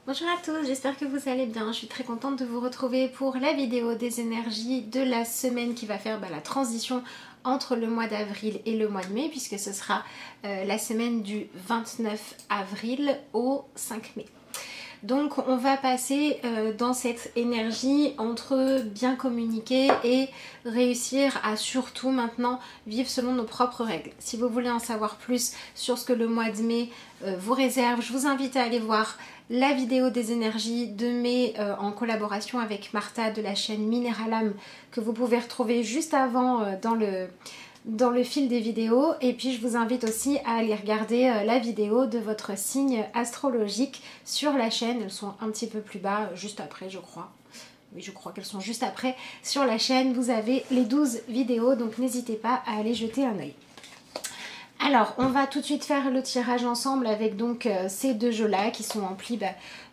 Bonjour à tous, j'espère que vous allez bien. Je suis très contente de vous retrouver pour la vidéo des énergies de la semaine qui va faire la transition entre le mois d'avril et le mois de mai, puisque ce sera la semaine du 29 avril au 5 mai. Donc on va passer dans cette énergie entre bien communiquer et réussir à surtout maintenant vivre selon nos propres règles. Si vous voulez en savoir plus sur ce que le mois de mai vous réserve, je vous invite à aller voir la vidéo des énergies de mai en collaboration avec Martha de la chaîne Mineralam que vous pouvez retrouver juste avant dans le fil des vidéos. Et puis je vous invite aussi à aller regarder la vidéo de votre signe astrologique sur la chaîne. Elles sont un petit peu plus bas, juste après je crois. Oui, je crois qu'elles sont juste après. Sur la chaîne, vous avez les 12 vidéos, donc n'hésitez pas à aller jeter un œil. Alors, on va tout de suite faire le tirage ensemble avec donc ces deux jeux-là qui sont emplis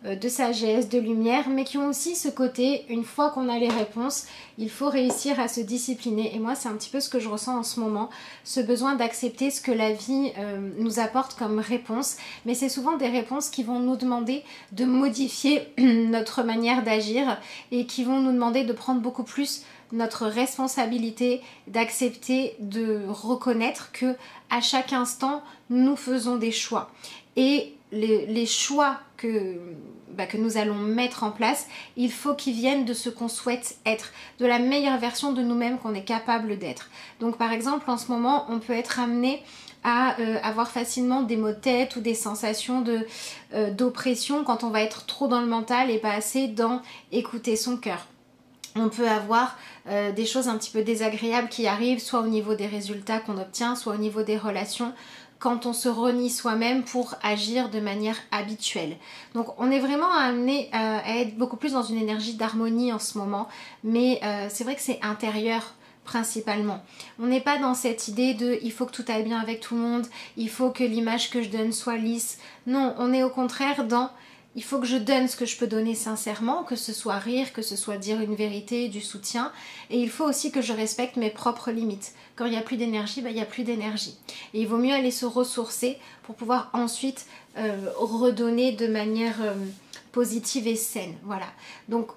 de sagesse, de lumière, mais qui ont aussi ce côté, une fois qu'on a les réponses, il faut réussir à se discipliner. Et moi, c'est un petit peu ce que je ressens en ce moment, ce besoin d'accepter ce que la vie nous apporte comme réponse. Mais c'est souvent des réponses qui vont nous demander de modifier notre manière d'agir et qui vont nous demander de prendre beaucoup plus notre responsabilité, d'accepter, de reconnaître que à chaque instant nous faisons des choix et les choix que nous allons mettre en place, il faut qu'ils viennent de ce qu'on souhaite être, de la meilleure version de nous-mêmes qu'on est capable d'être. Donc par exemple en ce moment on peut être amené à avoir facilement des maux de tête ou des sensations d'oppression quand on va être trop dans le mental et pas assez dans écouter son cœur. On peut avoir des choses un petit peu désagréables qui arrivent, soit au niveau des résultats qu'on obtient, soit au niveau des relations, quand on se renie soi-même pour agir de manière habituelle. Donc on est vraiment amené à être beaucoup plus dans une énergie d'harmonie en ce moment, mais c'est vrai que c'est intérieur principalement. On n'est pas dans cette idée de il faut que tout aille bien avec tout le monde, il faut que l'image que je donne soit lisse. Non, on est au contraire dans il faut que je donne ce que je peux donner sincèrement, que ce soit rire, que ce soit dire une vérité, du soutien. Et il faut aussi que je respecte mes propres limites. Quand il n'y a plus d'énergie, il n'y a plus d'énergie. Et il vaut mieux aller se ressourcer pour pouvoir ensuite redonner de manière positive et saine. Voilà. Donc,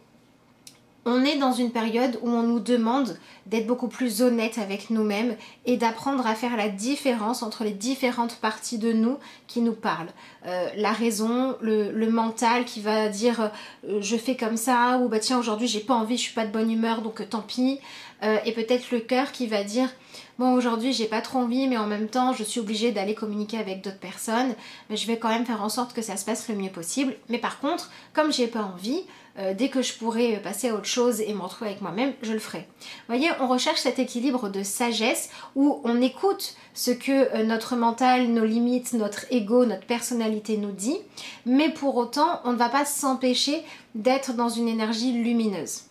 on est dans une période où on nous demande d'être beaucoup plus honnête avec nous-mêmes et d'apprendre à faire la différence entre les différentes parties de nous qui nous parlent. La raison, le mental qui va dire je fais comme ça, ou bah tiens aujourd'hui j'ai pas envie, je suis pas de bonne humeur donc tant pis. Et peut-être le cœur qui va dire bon aujourd'hui j'ai pas trop envie mais en même temps je suis obligée d'aller communiquer avec d'autres personnes, mais je vais quand même faire en sorte que ça se passe le mieux possible. Mais par contre comme j'ai pas envie, dès que je pourrai passer à autre chose et me retrouver avec moi-même, je le ferai. Vous voyez, on recherche cet équilibre de sagesse où on écoute ce que notre mental, nos limites, notre ego, notre personnalité nous dit, mais pour autant, on ne va pas s'empêcher d'être dans une énergie lumineuse.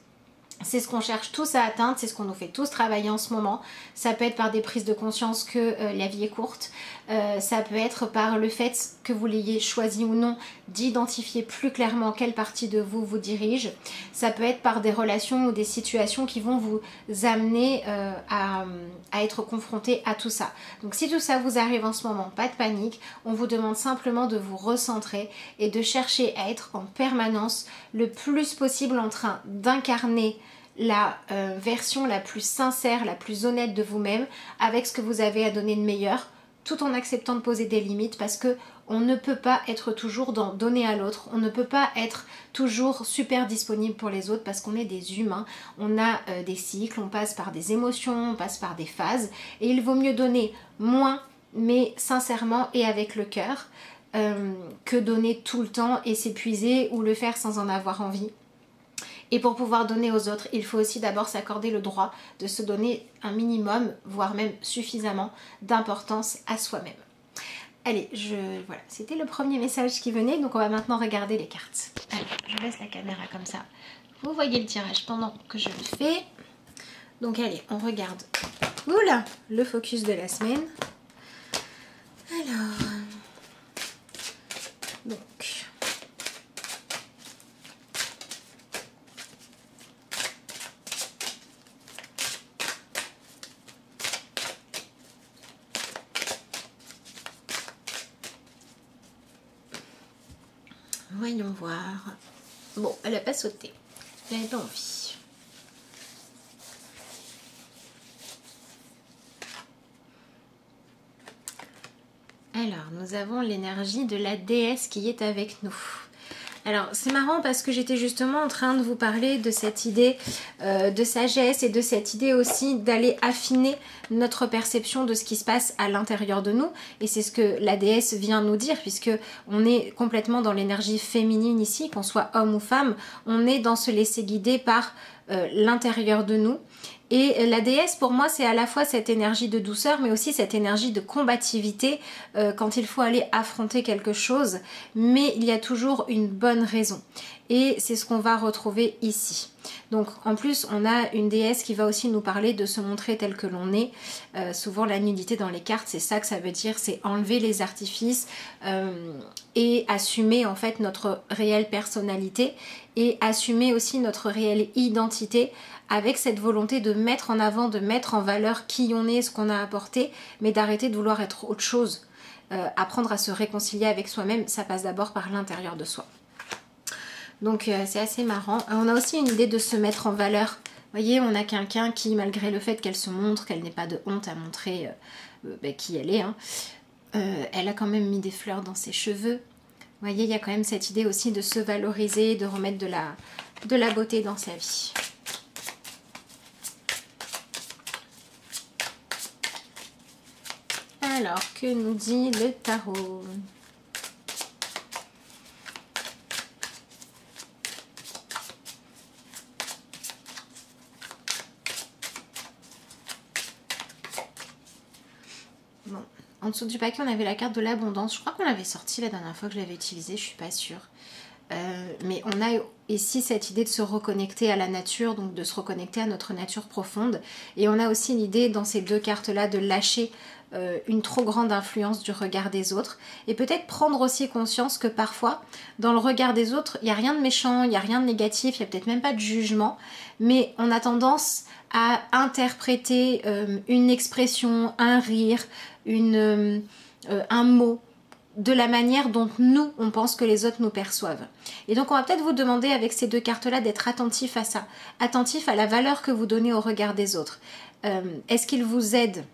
C'est ce qu'on cherche tous à atteindre, c'est ce qu'on nous fait tous travailler en ce moment. Ça peut être par des prises de conscience que la vie est courte. Ça peut être par le fait que vous l'ayez choisi ou non d'identifier plus clairement quelle partie de vous vous dirige. Ça peut être par des relations ou des situations qui vont vous amener à être confronté à tout ça. Donc si tout ça vous arrive en ce moment, pas de panique. On vous demande simplement de vous recentrer et de chercher à être en permanence le plus possible en train d'incarner la version la plus sincère, la plus honnête de vous-même avec ce que vous avez à donner de meilleur, tout en acceptant de poser des limites parce que on ne peut pas être toujours dans donner à l'autre, on ne peut pas être toujours super disponible pour les autres parce qu'on est des humains, on a des cycles, on passe par des émotions, on passe par des phases et il vaut mieux donner moins mais sincèrement et avec le cœur que donner tout le temps et s'épuiser ou le faire sans en avoir envie. Et pour pouvoir donner aux autres, il faut aussi d'abord s'accorder le droit de se donner un minimum, voire même suffisamment d'importance à soi-même. Allez, voilà, c'était le premier message qui venait, donc on va maintenant regarder les cartes. Allez, je laisse la caméra comme ça. Vous voyez le tirage pendant que je le fais. Donc allez, on regarde. Oula, le focus de la semaine. Alors, donc... voyons voir. Bon, elle n'a pas sauté. Elle n'avait pas envie. Alors, nous avons l'énergie de la déesse qui est avec nous. Alors, c'est marrant parce que j'étais justement en train de vous parler de cette idée de sagesse et de cette idée aussi d'aller affiner notre perception de ce qui se passe à l'intérieur de nous. Et c'est ce que la déesse vient nous dire, puisque on est complètement dans l'énergie féminine ici, qu'on soit homme ou femme, on est dans se laisser guider par l'intérieur de nous. Et la déesse, pour moi, c'est à la fois cette énergie de douceur, mais aussi cette énergie de combativité quand il faut aller affronter quelque chose. Mais il y a toujours une bonne raison. Et c'est ce qu'on va retrouver ici. Donc en plus, on a une déesse qui va aussi nous parler de se montrer tel que l'on est. Souvent, la nudité dans les cartes, c'est ça que ça veut dire, c'est enlever les artifices et assumer en fait notre réelle personnalité et assumer aussi notre réelle identité avec cette volonté de mettre en avant, de mettre en valeur qui on est, ce qu'on a apporté, mais d'arrêter de vouloir être autre chose. Apprendre à se réconcilier avec soi-même, ça passe d'abord par l'intérieur de soi. Donc c'est assez marrant. On a aussi une idée de se mettre en valeur. Vous voyez, on a quelqu'un qui, malgré le fait qu'elle se montre, qu'elle n'ait pas de honte à montrer qui elle est, hein, elle a quand même mis des fleurs dans ses cheveux. Vous voyez, il y a quand même cette idée aussi de se valoriser, de remettre de la beauté dans sa vie. Alors, que nous dit le tarot ? Bon, en dessous du paquet, on avait la carte de l'abondance. Je crois qu'on l'avait sortie la dernière fois que je l'avais utilisée, je suis pas sûre. Mais on a ici cette idée de se reconnecter à la nature, donc de se reconnecter à notre nature profonde. Et on a aussi l'idée dans ces deux cartes-là de lâcher une trop grande influence du regard des autres. Et peut-être prendre aussi conscience que parfois, dans le regard des autres, il n'y a rien de méchant, il n'y a rien de négatif, il n'y a peut-être même pas de jugement. Mais on a tendance à interpréter une expression, un rire, un mot, de la manière dont nous, on pense que les autres nous perçoivent. Et donc on va peut-être vous demander avec ces deux cartes-là d'être attentif à ça, attentif à la valeur que vous donnez au regard des autres. Est-ce qu'ils vous aident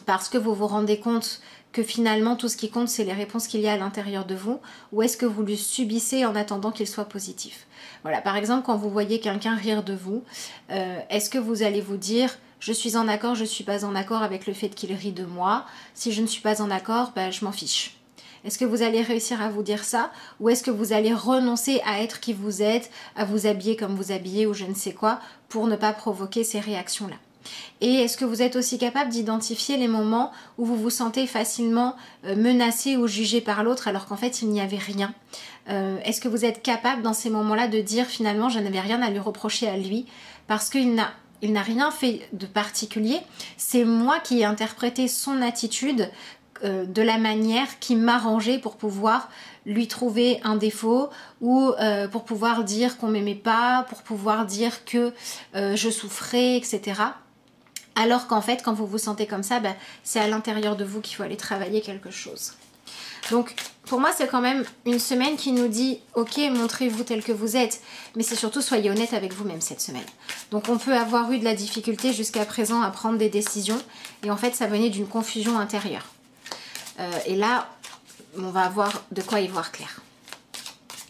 parce que vous vous rendez compte que finalement tout ce qui compte c'est les réponses qu'il y a à l'intérieur de vous, ou est-ce que vous le subissez en attendant qu'il soit positif? Voilà, par exemple quand vous voyez quelqu'un rire de vous, est-ce que vous allez vous dire je suis en accord, je ne suis pas en accord avec le fait qu'il rit de moi, si je ne suis pas en accord, ben, je m'en fiche. Est-ce que vous allez réussir à vous dire ça, ou est-ce que vous allez renoncer à être qui vous êtes, à vous habiller comme vous habillez ou je ne sais quoi, pour ne pas provoquer ces réactions-là? Et est-ce que vous êtes aussi capable d'identifier les moments où vous vous sentez facilement menacé ou jugé par l'autre alors qu'en fait il n'y avait rien? Est-ce que vous êtes capable dans ces moments-là de dire finalement je n'avais rien à lui reprocher à lui parce qu'il n'a rien fait de particulier, c'est moi qui ai interprété son attitude de la manière qui m'arrangeait pour pouvoir lui trouver un défaut ou pour pouvoir dire qu'on m'aimait pas, pour pouvoir dire que je souffrais, etc. Alors qu'en fait, quand vous vous sentez comme ça, ben, c'est à l'intérieur de vous qu'il faut aller travailler quelque chose. Donc, pour moi, c'est quand même une semaine qui nous dit « Ok, montrez-vous tel que vous êtes », mais c'est surtout soyez honnête avec vous-même cette semaine. Donc, on peut avoir eu de la difficulté jusqu'à présent à prendre des décisions et en fait, ça venait d'une confusion intérieure. Et là, on va avoir de quoi y voir clair.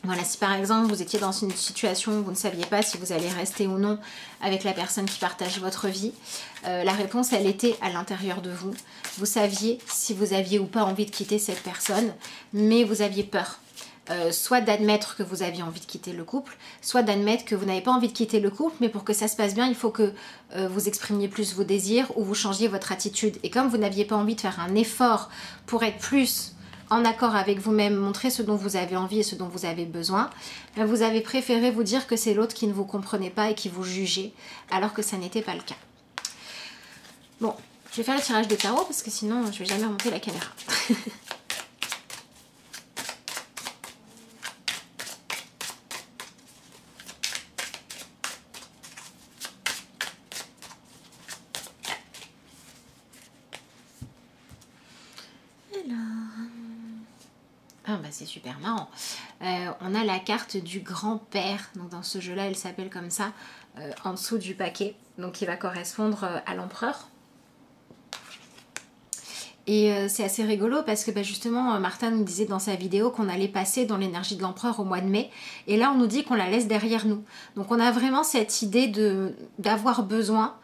Voilà, si par exemple vous étiez dans une situation où vous ne saviez pas si vous allez rester ou non avec la personne qui partage votre vie, la réponse elle était à l'intérieur de vous. Vous saviez si vous aviez ou pas envie de quitter cette personne, mais vous aviez peur. Soit d'admettre que vous aviez envie de quitter le couple, soit d'admettre que vous n'avez pas envie de quitter le couple, mais pour que ça se passe bien, il faut que vous exprimiez plus vos désirs ou vous changiez votre attitude. Et comme vous n'aviez pas envie de faire un effort pour être plus en accord avec vous-même, montrer ce dont vous avez envie et ce dont vous avez besoin, ben vous avez préféré vous dire que c'est l'autre qui ne vous comprenait pas et qui vous jugeait, alors que ça n'était pas le cas. Bon, je vais faire le tirage des tarots parce que sinon je vais jamais remonter la caméra. Ah bah c'est super marrant. on a la carte du grand-père. Donc dans ce jeu-là, elle s'appelle comme ça, en dessous du paquet. Donc qui va correspondre à l'empereur. Et c'est assez rigolo parce que justement Martha nous disait dans sa vidéo qu'on allait passer dans l'énergie de l'empereur au mois de mai, et là on nous dit qu'on la laisse derrière nous. Donc on a vraiment cette idée d'avoir besoin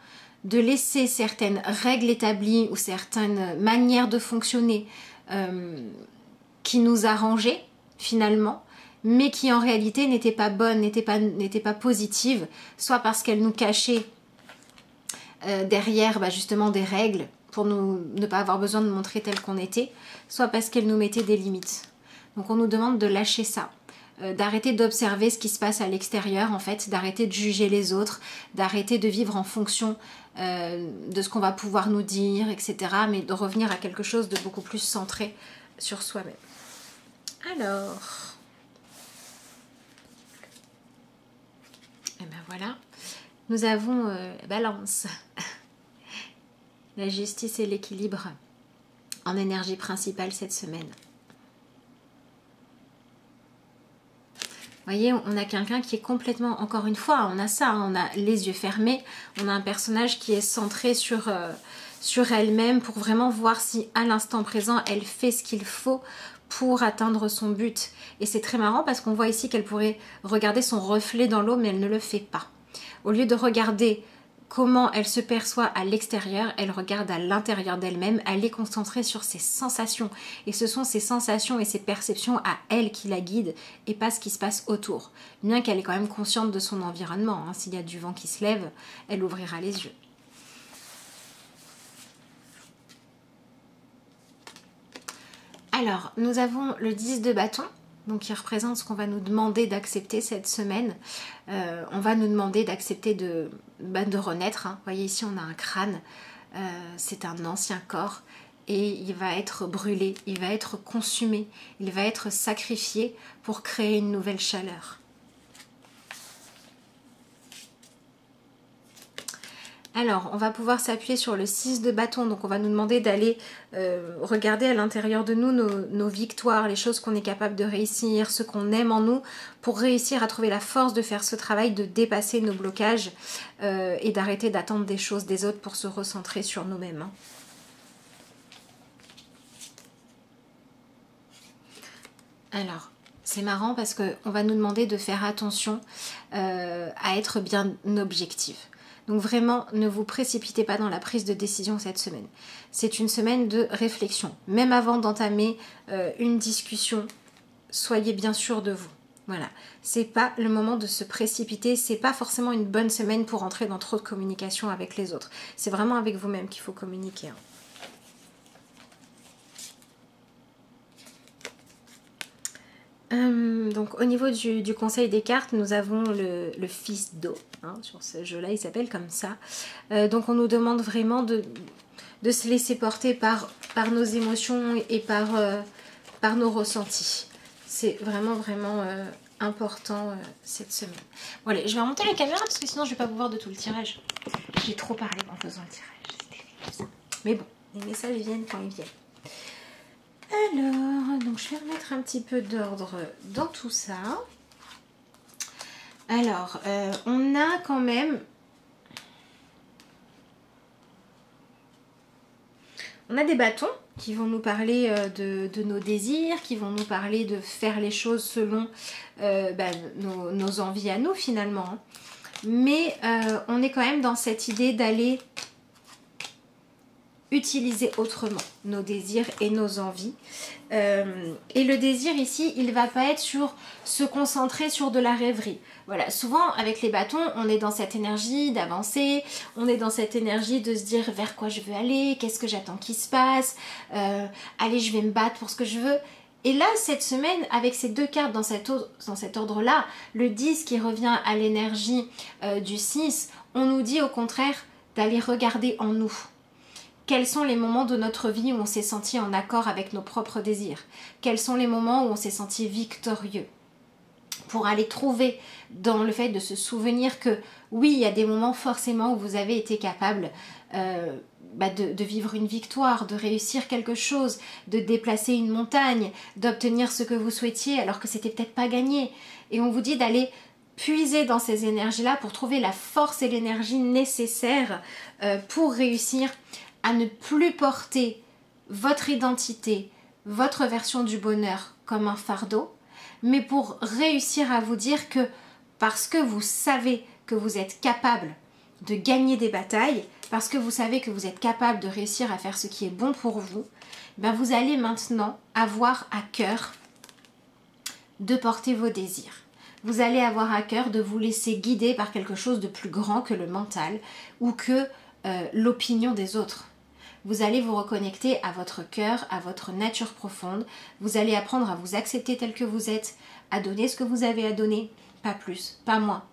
de laisser certaines règles établies ou certaines manières de fonctionner qui nous arrangeaient finalement, mais qui en réalité n'étaient pas bonnes, n'étaient pas positives, soit parce qu'elles nous cachaient derrière justement des règles pour ne pas avoir besoin de montrer tel qu'on était, soit parce qu'elle nous mettait des limites. Donc on nous demande de lâcher ça, d'arrêter d'observer ce qui se passe à l'extérieur en fait, d'arrêter de juger les autres, d'arrêter de vivre en fonction de ce qu'on va pouvoir nous dire, etc. Mais de revenir à quelque chose de beaucoup plus centré sur soi-même. Alors, et ben voilà, nous avons Balance. La justice et l'équilibre en énergie principale cette semaine. Vous voyez, on a quelqu'un qui est complètement, encore une fois, on a ça, on a les yeux fermés, on a un personnage qui est centré sur elle-même pour vraiment voir si à l'instant présent, elle fait ce qu'il faut pour atteindre son but. Et c'est très marrant parce qu'on voit ici qu'elle pourrait regarder son reflet dans l'eau, mais elle ne le fait pas. Au lieu de regarder comment elle se perçoit à l'extérieur, elle regarde à l'intérieur d'elle-même, elle est concentrée sur ses sensations. Et ce sont ses sensations et ses perceptions à elle qui la guident et pas ce qui se passe autour. Bien qu'elle est quand même consciente de son environnement, hein. S'il y a du vent qui se lève, elle ouvrira les yeux. Alors, nous avons le 10 de bâton. Donc qui représente ce qu'on va nous demander d'accepter cette semaine. On va nous demander d'accepter de renaître. Hein. Vous voyez ici on a un crâne, c'est un ancien corps et il va être brûlé, il va être consumé, il va être sacrifié pour créer une nouvelle chaleur. Alors, on va pouvoir s'appuyer sur le 6 de bâton, donc on va nous demander d'aller regarder à l'intérieur de nous nos victoires, les choses qu'on est capable de réussir, ce qu'on aime en nous, pour réussir à trouver la force de faire ce travail, de dépasser nos blocages et d'arrêter d'attendre des choses des autres pour se recentrer sur nous-mêmes. Hein. Alors, c'est marrant parce qu'on va nous demander de faire attention à être bien objectif. Donc vraiment, ne vous précipitez pas dans la prise de décision cette semaine. C'est une semaine de réflexion. Même avant d'entamer une discussion, soyez bien sûr de vous. Voilà, c'est pas le moment de se précipiter, c'est pas forcément une bonne semaine pour entrer dans trop de communication avec les autres. C'est vraiment avec vous-même qu'il faut communiquer. Hein. Donc au niveau du conseil des cartes, nous avons le fils d'eau, hein, sur ce jeu-là, il s'appelle comme ça. Donc on nous demande vraiment de se laisser porter par nos émotions et par nos ressentis. C'est vraiment important cette semaine. Bon allez, je vais remonter la caméra parce que sinon je ne vais pas vous voir de tout le tirage. J'ai trop parlé en faisant le tirage, c'est terrible ça. Mais bon, les messages viennent quand ils viennent. Alors, donc je vais remettre un petit peu d'ordre dans tout ça. Alors, on a quand même... On a des bâtons qui vont nous parler de nos désirs, qui vont nous parler de faire les choses selon nos envies à nous finalement. Mais on est quand même dans cette idée d'aller utiliser autrement nos désirs et nos envies. Et le désir ici, il ne va pas être sur se concentrer sur de la rêverie. Voilà, souvent avec les bâtons, on est dans cette énergie d'avancer, on est dans cette énergie de se dire vers quoi je veux aller, qu'est-ce que j'attends qu'il se passe, allez je vais me battre pour ce que je veux. Et là, cette semaine, avec ces deux cartes dans cet ordre-là, le 10 qui revient à l'énergie du 6, on nous dit au contraire d'aller regarder en nous. Quels sont les moments de notre vie où on s'est senti en accord avec nos propres désirs? Quels sont les moments où on s'est senti victorieux? pour aller trouver dans le fait de se souvenir que oui, il y a des moments forcément où vous avez été capable de vivre une victoire, de réussir quelque chose, de déplacer une montagne, d'obtenir ce que vous souhaitiez alors que c'était peut-être pas gagné. Et on vous dit d'aller puiser dans ces énergies-là pour trouver la force et l'énergie nécessaires pour réussir à ne plus porter votre identité, votre version du bonheur comme un fardeau, mais pour réussir à vous dire que parce que vous savez que vous êtes capable de gagner des batailles, parce que vous savez que vous êtes capable de réussir à faire ce qui est bon pour vous, ben vous allez maintenant avoir à cœur de porter vos désirs. Vous allez avoir à cœur de vous laisser guider par quelque chose de plus grand que le mental ou que l'opinion des autres. Vous allez vous reconnecter à votre cœur, à votre nature profonde. Vous allez apprendre à vous accepter tel que vous êtes, à donner ce que vous avez à donner, pas plus, pas moins.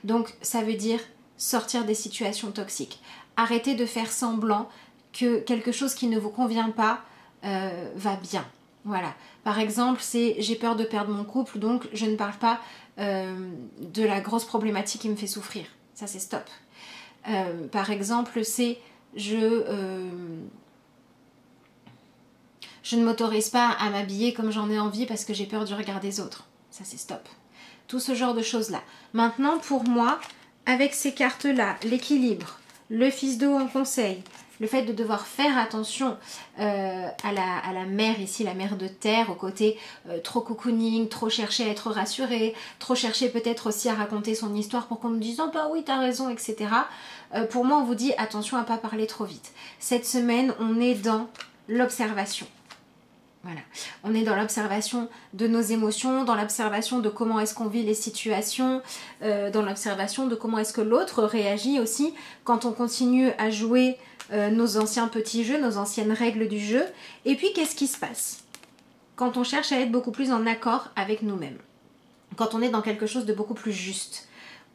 Donc ça veut dire sortir des situations toxiques. Arrêtez de faire semblant que quelque chose qui ne vous convient pas va bien. Voilà. Par exemple, c'est j'ai peur de perdre mon couple, donc je ne parle pas de la grosse problématique qui me fait souffrir. Ça, c'est stop. Par exemple, c'est je ne m'autorise pas à m'habiller comme j'en ai envie parce que j'ai peur du regard des autres. Ça, c'est stop. Tout ce genre de choses-là. Maintenant, pour moi, avec ces cartes-là, l'équilibre, le fils d'eau en conseil, le fait de devoir faire attention à la mère ici, la mère de terre, au côté trop cocooning, trop chercher à être rassurée, trop chercher peut-être aussi à raconter son histoire pour qu'on me dise « Oh bah oui, t'as raison, etc. » Pour moi, on vous dit attention à ne pas parler trop vite. Cette semaine, on est dans l'observation. Voilà. On est dans l'observation de nos émotions, dans l'observation de comment est-ce qu'on vit les situations, dans l'observation de comment est-ce que l'autre réagit aussi quand on continue à jouer nos anciens petits jeux, nos anciennes règles du jeu. Et puis, qu'est-ce qui se passe quand on cherche à être beaucoup plus en accord avec nous-mêmes? Quand on est dans quelque chose de beaucoup plus juste,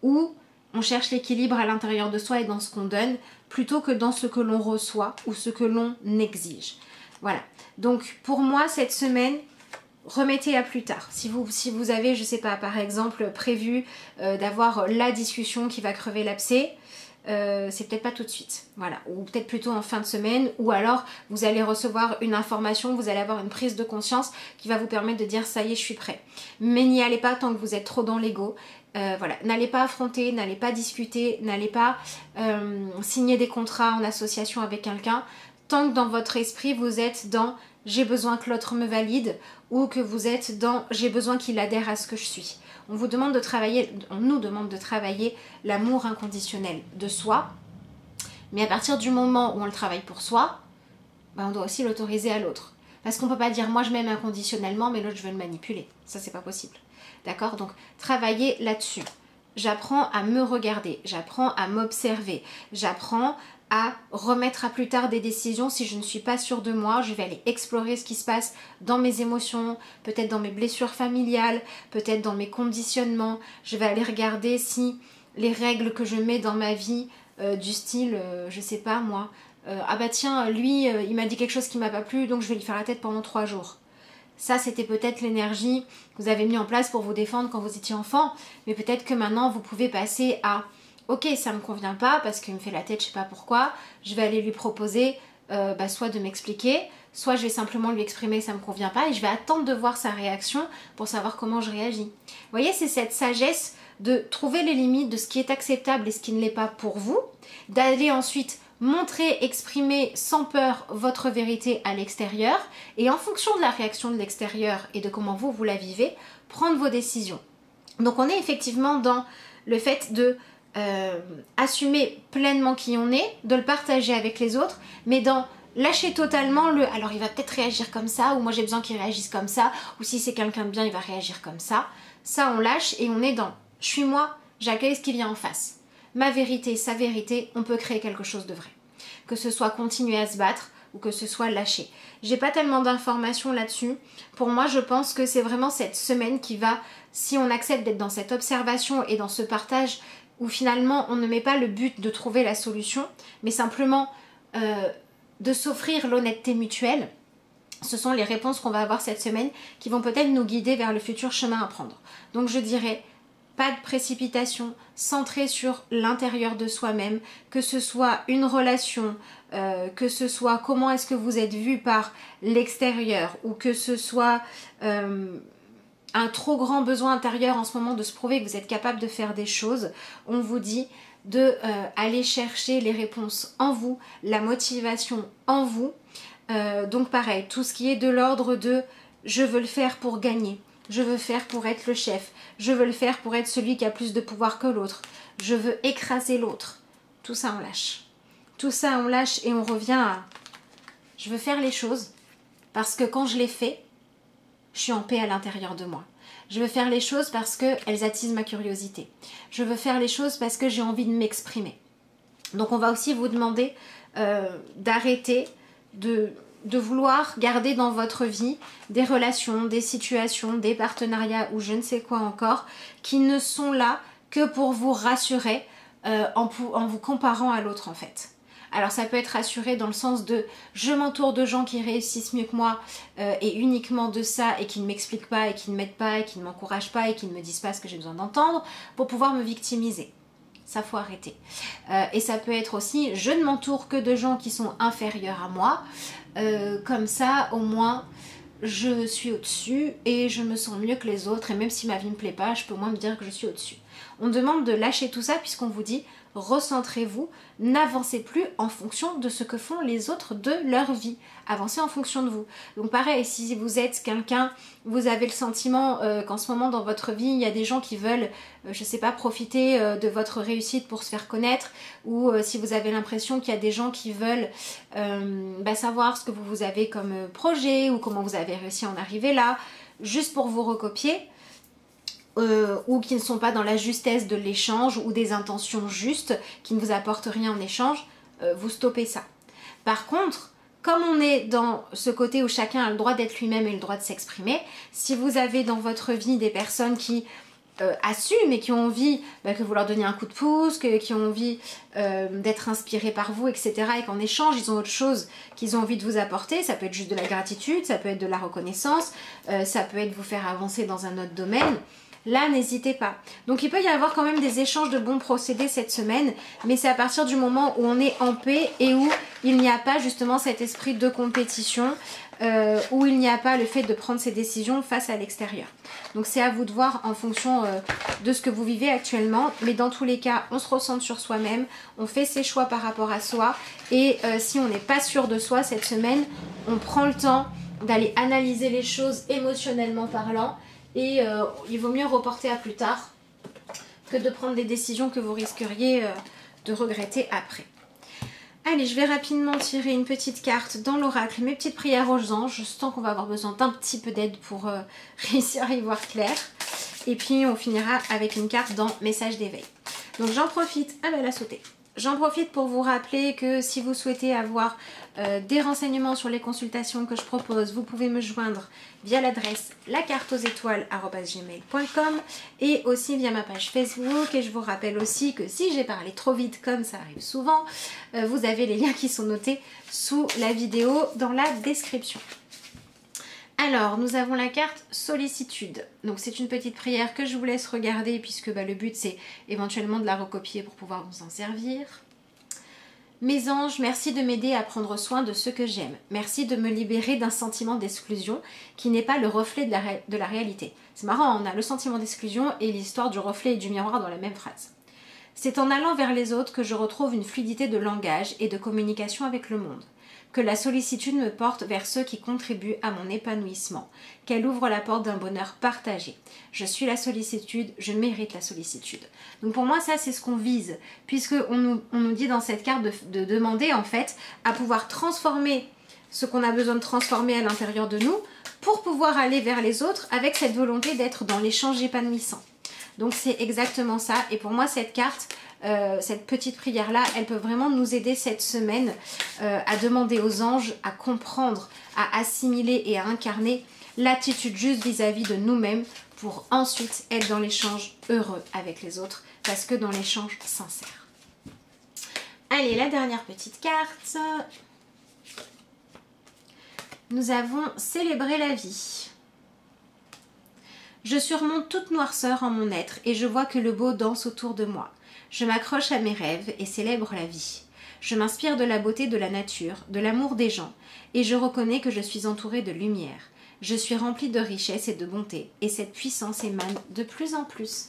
où on cherche l'équilibre à l'intérieur de soi et dans ce qu'on donne, plutôt que dans ce que l'on reçoit ou ce que l'on exige. Voilà. Donc, pour moi, cette semaine, remettez à plus tard. Si vous avez, je sais pas, par exemple, prévu d'avoir la discussion qui va crever l'abcès, c'est peut-être pas tout de suite, voilà, ou peut-être plutôt en fin de semaine, ou alors vous allez recevoir une information, vous allez avoir une prise de conscience qui va vous permettre de dire ça y est, je suis prêt. Mais n'y allez pas tant que vous êtes trop dans l'ego. Voilà, n'allez pas affronter, n'allez pas discuter, n'allez pas signer des contrats en association avec quelqu'un tant que dans votre esprit vous êtes dans j'ai besoin que l'autre me valide ou que vous êtes dans j'ai besoin qu'il adhère à ce que je suis. On nous demande de travailler l'amour inconditionnel de soi, mais à partir du moment où on le travaille pour soi, on doit aussi l'autoriser à l'autre. Parce qu'on ne peut pas dire moi je m'aime inconditionnellement mais l'autre je veux le manipuler. Ça c'est pas possible. D'accord? Donc travaillez là-dessus. J'apprends à me regarder, j'apprends à m'observer, j'apprends à remettre à plus tard des décisions si je ne suis pas sûre de moi. Je vais aller explorer ce qui se passe dans mes émotions, peut-être dans mes blessures familiales, peut-être dans mes conditionnements. Je vais aller regarder si les règles que je mets dans ma vie, du style, je sais pas moi, ah bah tiens, lui, il m'a dit quelque chose qui m'a pas plu, donc je vais lui faire la tête pendant 3 jours. Ça, c'était peut-être l'énergie que vous avez mis en place pour vous défendre quand vous étiez enfant, mais peut-être que maintenant, vous pouvez passer à ok, ça me convient pas parce qu'il me fait la tête, je sais pas pourquoi. Je vais aller lui proposer soit de m'expliquer, soit je vais simplement lui exprimer ça me convient pas et je vais attendre de voir sa réaction pour savoir comment je réagis. Vous voyez, c'est cette sagesse de trouver les limites de ce qui est acceptable et ce qui ne l'est pas pour vous, d'aller ensuite montrer, exprimer sans peur votre vérité à l'extérieur et en fonction de la réaction de l'extérieur et de comment vous la vivez, prendre vos décisions. Donc on est effectivement dans le fait de assumer pleinement qui on est, de le partager avec les autres, mais dans lâcher totalement le alors il va peut-être réagir comme ça, ou moi j'ai besoin qu'il réagisse comme ça, ou si c'est quelqu'un de bien il va réagir comme ça. Ça on lâche et on est dans je suis moi, j'accueille ce qui vient en face. Ma vérité, sa vérité, on peut créer quelque chose de vrai. Que ce soit continuer à se battre ou que ce soit lâcher. J'ai pas tellement d'informations là-dessus. Pour moi, je pense que c'est vraiment cette semaine qui va, si on accepte d'être dans cette observation et dans ce partage où finalement on ne met pas le but de trouver la solution, mais simplement de s'offrir l'honnêteté mutuelle ce sont les réponses qu'on va avoir cette semaine qui vont peut-être nous guider vers le futur chemin à prendre. Donc je dirais, pas de précipitation, centré sur l'intérieur de soi-même, que ce soit une relation, que ce soit comment est-ce que vous êtes vu par l'extérieur, ou que ce soit un trop grand besoin intérieur en ce moment de se prouver que vous êtes capable de faire des choses. On vous dit de aller chercher les réponses en vous, la motivation en vous. Donc pareil, tout ce qui est de l'ordre de je veux le faire pour gagner, je veux faire pour être le chef, je veux le faire pour être celui qui a plus de pouvoir que l'autre, je veux écraser l'autre. Tout ça on lâche. Tout ça on lâche et on revient à je veux faire les choses parce que quand je les fais, je suis en paix à l'intérieur de moi. Je veux faire les choses parce qu'elles attisent ma curiosité. Je veux faire les choses parce que j'ai envie de m'exprimer. Donc on va aussi vous demander d'arrêter de vouloir garder dans votre vie des relations, des situations, des partenariats ou je ne sais quoi encore qui ne sont là que pour vous rassurer en vous comparant à l'autre en fait. Alors ça peut être rassuré dans le sens de je m'entoure de gens qui réussissent mieux que moi et uniquement de ça et qui ne m'expliquent pas et qui ne m'aident pas et qui ne m'encouragent pas et qui ne me disent pas ce que j'ai besoin d'entendre pour pouvoir me victimiser. Ça faut arrêter. Et ça peut être aussi je ne m'entoure que de gens qui sont inférieurs à moi. Comme ça au moins je suis au-dessus et je me sens mieux que les autres et même si ma vie ne me plaît pas, je peux au moins me dire que je suis au-dessus. On demande de lâcher tout ça puisqu'on vous dit recentrez-vous, n'avancez plus en fonction de ce que font les autres de leur vie. Avancez en fonction de vous. Donc pareil, si vous êtes quelqu'un, vous avez le sentiment qu'en ce moment dans votre vie, il y a des gens qui veulent, je sais pas, profiter de votre réussite pour se faire connaître, ou si vous avez l'impression qu'il y a des gens qui veulent savoir ce que vous avez comme projet, ou comment vous avez réussi à en arriver là, juste pour vous recopier, ou qui ne sont pas dans la justesse de l'échange ou des intentions justes qui ne vous apportent rien en échange, vous stoppez ça. Par contre, comme on est dans ce côté où chacun a le droit d'être lui-même et le droit de s'exprimer, si vous avez dans votre vie des personnes qui assument et qui ont envie que vous leur donniez un coup de pouce, qui ont envie d'être inspirés par vous, etc. et qu'en échange ils ont autre chose qu'ils ont envie de vous apporter, ça peut être juste de la gratitude, ça peut être de la reconnaissance, ça peut être vous faire avancer dans un autre domaine. Là, n'hésitez pas. Donc il peut y avoir quand même des échanges de bons procédés cette semaine, mais c'est à partir du moment où on est en paix et où il n'y a pas justement cet esprit de compétition, où il n'y a pas le fait de prendre ses décisions face à l'extérieur. Donc c'est à vous de voir en fonction de ce que vous vivez actuellement, mais dans tous les cas, on se recentre sur soi-même, on fait ses choix par rapport à soi, et si on n'est pas sûr de soi cette semaine, on prend le temps d'aller analyser les choses émotionnellement parlant, et il vaut mieux reporter à plus tard que de prendre des décisions que vous risqueriez de regretter après. Allez, je vais rapidement tirer une petite carte dans l'oracle, mes petites prières aux anges. Je sens qu'on va avoir besoin d'un petit peu d'aide pour réussir à y voir clair. Et puis on finira avec une carte dans message d'éveil. Donc j'en profite, ah ben elle a sauté. J'en profite pour vous rappeler que si vous souhaitez avoir des renseignements sur les consultations que je propose, vous pouvez me joindre via l'adresse lacarteauxétoiles@gmail.com et aussi via ma page Facebook. Et je vous rappelle aussi que si j'ai parlé trop vite, comme ça arrive souvent, vous avez les liens qui sont notés sous la vidéo dans la description. Alors, nous avons la carte sollicitude. Donc c'est une petite prière que je vous laisse regarder puisque le but c'est éventuellement de la recopier pour pouvoir vous en servir. Mes anges, merci de m'aider à prendre soin de ceux que j'aime. Merci de me libérer d'un sentiment d'exclusion qui n'est pas le reflet de la réalité. C'est marrant, on a le sentiment d'exclusion et l'histoire du reflet et du miroir dans la même phrase. C'est en allant vers les autres que je retrouve une fluidité de langage et de communication avec le monde. Que la sollicitude me porte vers ceux qui contribuent à mon épanouissement, qu'elle ouvre la porte d'un bonheur partagé. Je suis la sollicitude, je mérite la sollicitude. Donc pour moi ça c'est ce qu'on vise, puisqu'on nous dit dans cette carte de demander en fait à pouvoir transformer ce qu'on a besoin de transformer à l'intérieur de nous pour pouvoir aller vers les autres avec cette volonté d'être dans l'échange épanouissant. Donc c'est exactement ça et pour moi cette carte, cette petite prière là, elle peut vraiment nous aider cette semaine à demander aux anges à comprendre, à assimiler et à incarner l'attitude juste vis-à-vis de nous-mêmes pour ensuite être dans l'échange heureux avec les autres parce que dans l'échange sincère. Allez, la dernière petite carte. nous avons célébré la vie. Je surmonte toute noirceur en mon être et je vois que le beau danse autour de moi. Je m'accroche à mes rêves et célèbre la vie. Je m'inspire de la beauté de la nature, de l'amour des gens, et je reconnais que je suis entourée de lumière. Je suis remplie de richesse et de bonté, et cette puissance émane de plus en plus.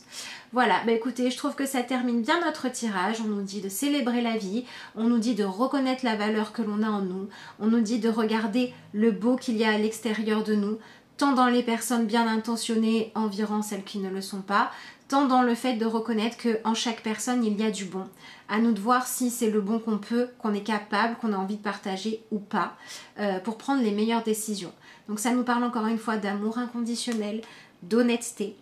Voilà, bah écoutez, je trouve que ça termine bien notre tirage. On nous dit de célébrer la vie, on nous dit de reconnaître la valeur que l'on a en nous, on nous dit de regarder le beau qu'il y a à l'extérieur de nous, tant dans les personnes bien intentionnées environ celles qui ne le sont pas, tant dans le fait de reconnaître qu'en chaque personne il y a du bon. À nous de voir si c'est le bon qu'on peut, qu'on est capable, qu'on a envie de partager ou pas, pour prendre les meilleures décisions. Donc ça nous parle encore une fois d'amour inconditionnel, d'honnêteté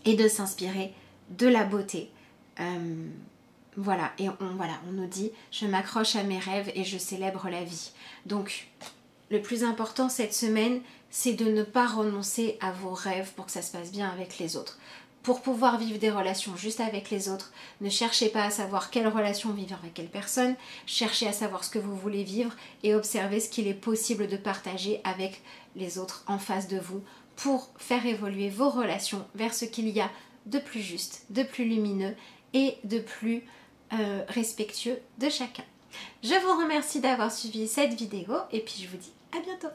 et de s'inspirer de la beauté. Voilà, et on nous dit « je m'accroche à mes rêves et je célèbre la vie ». Donc le plus important cette semaine, c'est de ne pas renoncer à vos rêves pour que ça se passe bien avec les autres. Pour pouvoir vivre des relations juste avec les autres, ne cherchez pas à savoir quelle relation vivre avec quelle personne, cherchez à savoir ce que vous voulez vivre et observez ce qu'il est possible de partager avec les autres en face de vous pour faire évoluer vos relations vers ce qu'il y a de plus juste, de plus lumineux et de plus respectueux de chacun. Je vous remercie d'avoir suivi cette vidéo et puis je vous dis à bientôt.